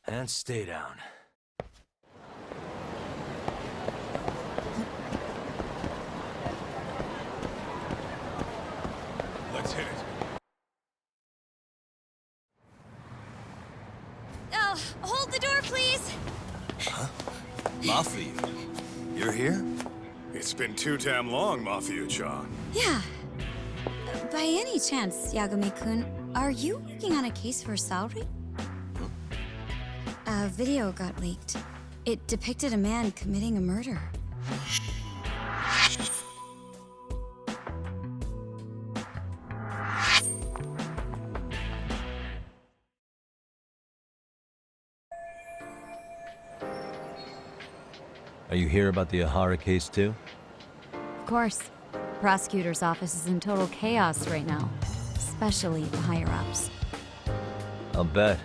And stay down. Let's hit it. Hold the door, please! Mafia, you're here? It's been too damn long, Mafia-chan. Yeah. By any chance, Yagami-kun, are you working on a case for Saori? A video got leaked. It depicted a man committing a murder. Are you here about the Ahara case too? Of course. The prosecutor's office is in total chaos right now, especially the higher-ups. I'll bet.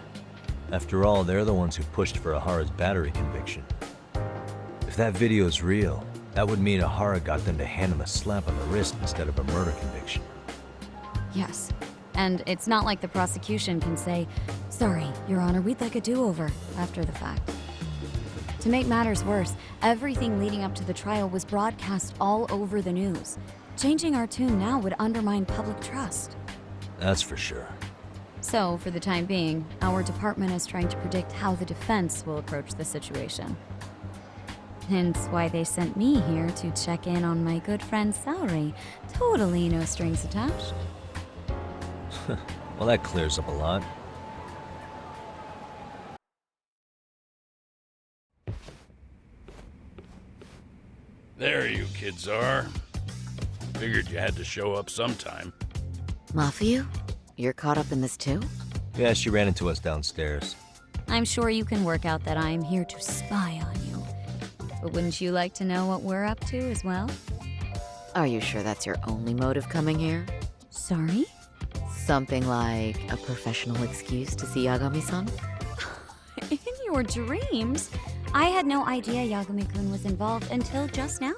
After all, they're the ones who pushed for Ahara's battery conviction. If that video's real, that would mean Ahara got them to hand him a slap on the wrist instead of a murder conviction. Yes. And it's not like the prosecution can say, "Sorry, Your Honor, we'd like a do-over," after the fact. To make matters worse, everything leading up to the trial was broadcast all over the news. Changing our tune now would undermine public trust. That's for sure. So, for the time being, our department is trying to predict how the defense will approach the situation. Hence why they sent me here to check in on my good friend Saori. Totally no strings attached. Well, that clears up a lot. There you kids are. Figured you had to show up sometime. Mafia? You're caught up in this too? Yeah, she ran into us downstairs. I'm sure you can work out that I'm here to spy on you. But wouldn't you like to know what we're up to as well? Are you sure that's your only motive coming here? Sorry? Something like a professional excuse to see Yagami-san? In your dreams? I had no idea Yagami-kun was involved until just now.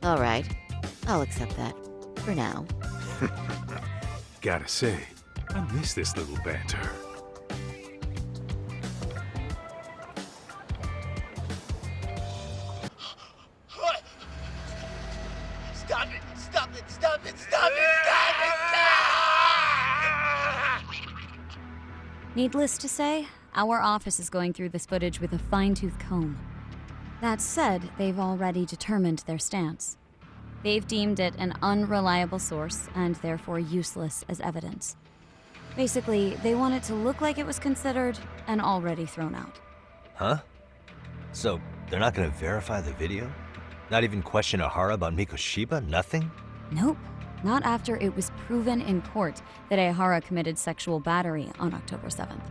All right. I'll accept that. For now. Gotta say, I miss this little banter. Stop it! Stop it! Stop it! Stop it! Needless to say, our office is going through this footage with a fine-tooth comb. That said, they've already determined their stance. They've deemed it an unreliable source and therefore useless as evidence. Basically, they want it to look like it was considered and already thrown out. Huh? So, they're not gonna verify the video? Not even question Ahara about Mikoshiba? Nothing? Nope. Not after it was proven in court that Ahara committed sexual battery on October 7th.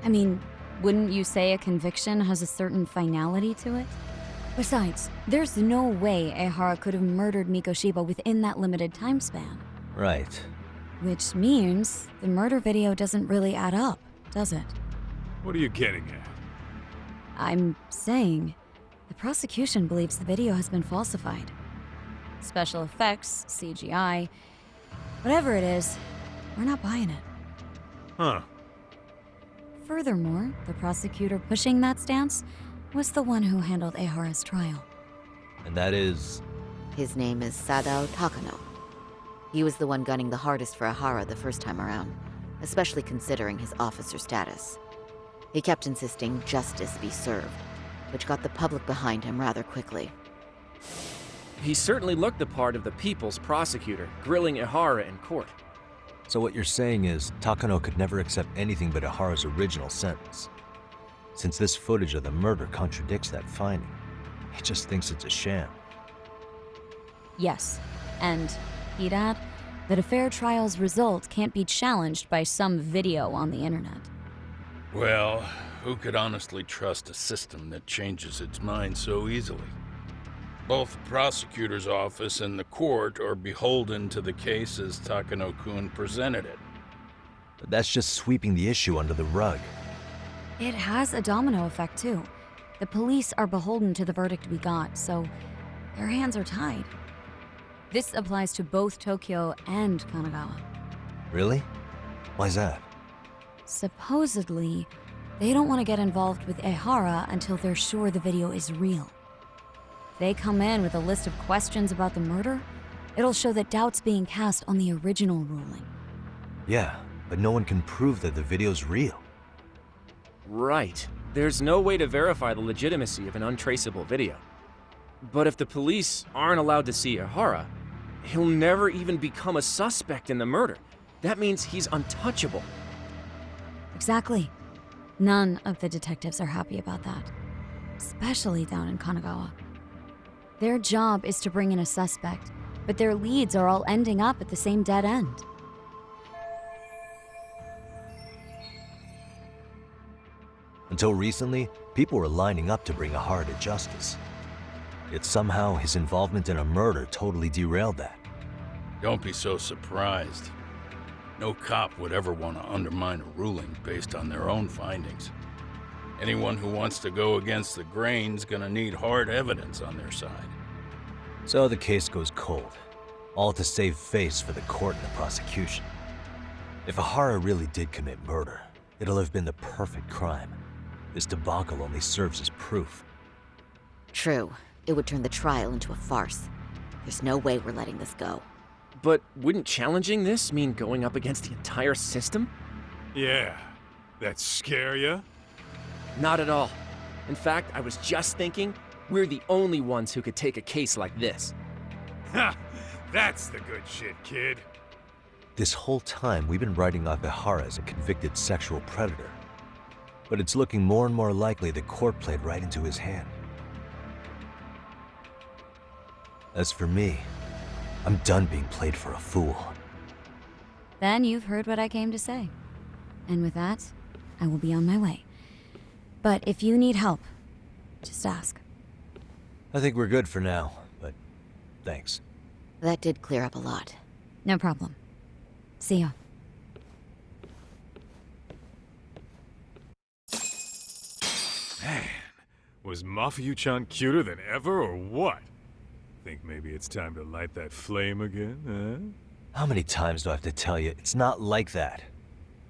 I mean, wouldn't you say a conviction has a certain finality to it? Besides, there's no way Ehara could have murdered Mikoshiba within that limited time span. Right. Which means the murder video doesn't really add up, does it? What are you getting at? I'm saying the prosecution believes the video has been falsified. Special effects, CGI, whatever it is, we're not buying it. Huh. Furthermore, the prosecutor pushing that stance was the one who handled Ehara's trial. And that is... His name is Sadao Takano. He was the one gunning the hardest for Ahara the first time around, especially considering his officer status. He kept insisting justice be served, which got the public behind him rather quickly. He certainly looked the part of the people's prosecutor, grilling Ehara in court. So what you're saying is, Takano could never accept anything but Ahara's original sentence. Since this footage of the murder contradicts that finding, he just thinks it's a sham. Yes, and he'd add that a fair trial's result can't be challenged by some video on the internet. Well, who could honestly trust a system that changes its mind so easily? Both the prosecutor's office and the court are beholden to the case as Takano-kun presented it. But that's just sweeping the issue under the rug. It has a domino effect, too. The police are beholden to the verdict we got, so their hands are tied. This applies to both Tokyo and Kanagawa. Really? Why's that? Supposedly, they don't want to get involved with Ehara until they're sure the video is real. If they come in with a list of questions about the murder, it'll show that doubt's being cast on the original ruling. Yeah, but no one can prove that the video's real. Right. There's no way to verify the legitimacy of an untraceable video. But if the police aren't allowed to see Ehara, he'll never even become a suspect in the murder. That means he's untouchable. Exactly. None of the detectives are happy about that. Especially down in Kanagawa. Their job is to bring in a suspect, but their leads are all ending up at the same dead end. Until recently, people were lining up to bring Ehara to justice. Yet somehow his involvement in a murder totally derailed that. Don't be so surprised. No cop would ever want to undermine a ruling based on their own findings. Anyone who wants to go against the grain's gonna need hard evidence on their side. So the case goes cold, all to save face for the court and the prosecution. If Ehara really did commit murder, it'll have been the perfect crime. This debacle only serves as proof. True. It would turn the trial into a farce. There's no way we're letting this go. But wouldn't challenging this mean going up against the entire system? Yeah. That scare ya? Not at all. In fact, I was just thinking, we're the only ones who could take a case like this. Ha! That's the good shit, kid. This whole time, we've been writing off Ehara as a convicted sexual predator. But it's looking more and more likely the court played right into his hand. As for me, I'm done being played for a fool. Then you've heard what I came to say. And with that, I will be on my way. But if you need help, just ask. I think we're good for now, but thanks. That did clear up a lot. No problem. See ya. Man, was Mafia-chan cuter than ever or what? Think maybe it's time to light that flame again, huh? How many times do I have to tell you, it's not like that?